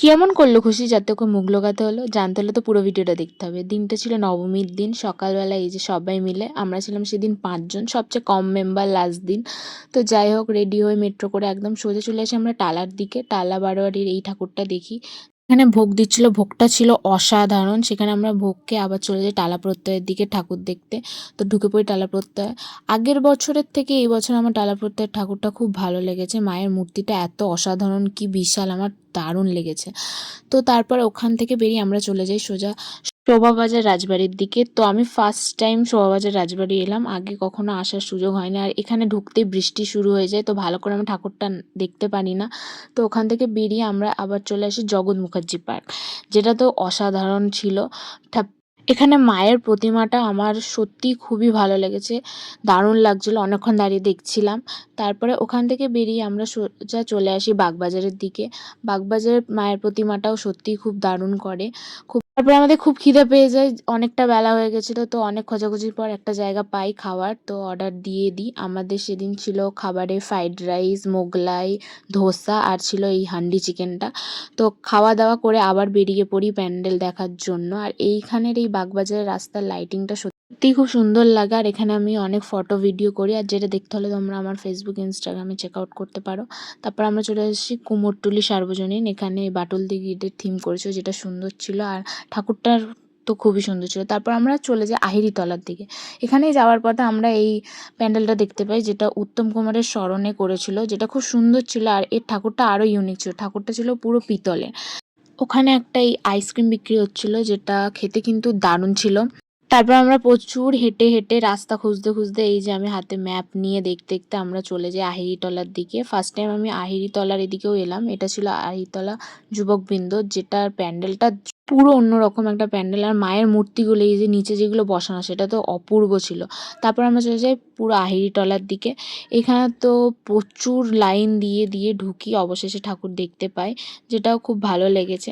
কি এমন করলো খুশি যাতে ওকে মুখ লোকাতে হলো? জানতে হলে তো পুরো ভিডিওটা দেখতে হবে। দিনটা ছিল নবমীর দিন। সকালবেলা এই যে সবাই মিলে আমরা ছিলাম সেদিন ৫ জন, সবচেয়ে কম মেম্বার লাস্ট দিন। তো যাই হোক রেডি হয়ে মেট্রো করে একদম সোজা চলে আসি আমরা টালার দিকে। টালা বারোয়ারির এই ঠাকুরটা দেখি। এখানে ভোগ দিচ্ছিল, ভোগটা ছিল অসাধারণ। সেখানে আমরা ভোগ খেয়ে আবার চলে যাই টালা প্রত্যয়ের দিকে ঠাকুর দেখতে। তো ঢুকে পড়ি টালা প্রত্যয়। আগের বছরের থেকে এই বছর আমার টালা প্রত্যয়ের ঠাকুরটা খুব ভালো লেগেছে। মায়ের মূর্তিটা এত অসাধারণ, কি বিশাল, আমার দারুণ লেগেছে। তো তারপর ওখান থেকে বেরিয়ে আমরা চলে যাই সোজা শোভাবাজার রাজবাড়ির দিকে। তো আমি ফার্স্ট টাইম শোভাবাজার রাজবাড়ি এলাম, আগে কখনো আসার সুযোগ হয়নি। আর এখানে ঢুকতেই বৃষ্টি শুরু হয়ে যায়, তো ভালো করে আমি ঠাকুরটা দেখতে পারি না। তো ওখান থেকে বেরিয়ে আমরা আবার চলে আসি জগৎ মুখার্জি পার্ক, যেটা তো অসাধারণ ছিল। এখানে মায়ের প্রতিমাটা আমার সত্যিই খুবই ভালো লেগেছে, দারুণ লাগছিল, অনেকক্ষণ দাঁড়িয়ে দেখছিলাম। তারপরে ওখান থেকে বেরিয়ে আমরা সোজা চলে আসি বাগবাজারের দিকে। বাগবাজারের মায়ের প্রতিমাটাও সত্যিই খুব দারুণ করে। তারপরে আমাদের খুব খিদে পেয়ে যায়, অনেকটা বেলা হয়ে গেছিলো। তো অনেক খোঁজাখুঁজির পর একটা জায়গা পাই খাওয়ার, তো অর্ডার দিয়ে দিই। আমাদের সেদিন ছিল খাবারে ফ্রাইড রাইস, মোগলাই, ধোসা আর ছিল এই হান্ডি চিকেনটা। তো খাওয়া দাওয়া করে আবার বেরিয়ে পড়ি প্যান্ডেল দেখার জন্য। আর এইখানের এই বাগবাজারের রাস্তার লাইটিংটা সত্যিই খুব সুন্দর লাগে। আর এখানে আমি অনেক ফটো ভিডিও করি, আর যেটা দেখতে হলে তোমরা আমার ফেসবুক ইনস্টাগ্রামে চেক আউট করতে পারো। তারপর আমরা চলে এসেছি কুমোরটুলি সার্বজনীন। এখানে বাটুল দি গেটের থিম করেছিল, যেটা সুন্দর ছিল। আর ঠাকুরটার তো খুবই সুন্দর ছিল। তারপর আমরা চলে যাই আহিরিতলার দিকে। এখানেই যাওয়ার পথে আমরা এই প্যান্ডেলটা দেখতে পাই, যেটা উত্তম কুমারের স্মরণে করেছিল, যেটা খুব সুন্দর ছিল। আর এর ঠাকুরটা আরও ইউনিক ছিল, ঠাকুরটা ছিল পুরো পিতলের। ওখানে একটা এই আইসক্রিম বিক্রি হচ্ছিল, যেটা খেতে কিন্তু দারুণ ছিল। তারপর আমরা প্রচুর হেঁটে হেঁটে রাস্তা খুঁজতে খুঁজতে এই যে আমি হাতে ম্যাপ নিয়ে দেখতে দেখতে আমরা চলে যাই আহিরিতলার দিকে। ফার্স্ট টাইম আমি আহিরিতলার এদিকেও এলাম। এটা ছিল আহিরিতলা যুবকবৃন্দ, যেটার প্যান্ডেলটা পুরো অন্যরকম একটা প্যান্ডেল। আর মায়ের মূর্তিগুলো এই যে নিচে যেগুলো বসানো, সেটা তো অপূর্ব ছিল। তারপর আমরা চলে যাই পুরো আহিরিতলার দিকে। এখানে তো প্রচুর লাইন দিয়ে দিয়ে ঢুকি, অবশেষে ঠাকুর দেখতে পাই, যেটাও খুব ভালো লেগেছে।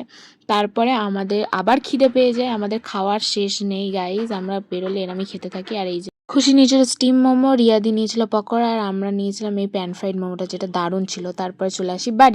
তারপরে আমাদের আবার খিদে পেয়ে যায়, আমাদের খাওয়ার শেষ নেই গাইজ, আমরা বেরোলে এরমই খেতে থাকি। আর এই যে খুশি নিয়েছিল স্টিম মোমো, রিয়াদি নিয়েছিল পকোড়া, আর আমরা নিয়েছিলাম এই প্যান ফ্রাইড মোমোটা, যেটা দারুণ ছিল। তারপরে চলে আসি বাড়ি।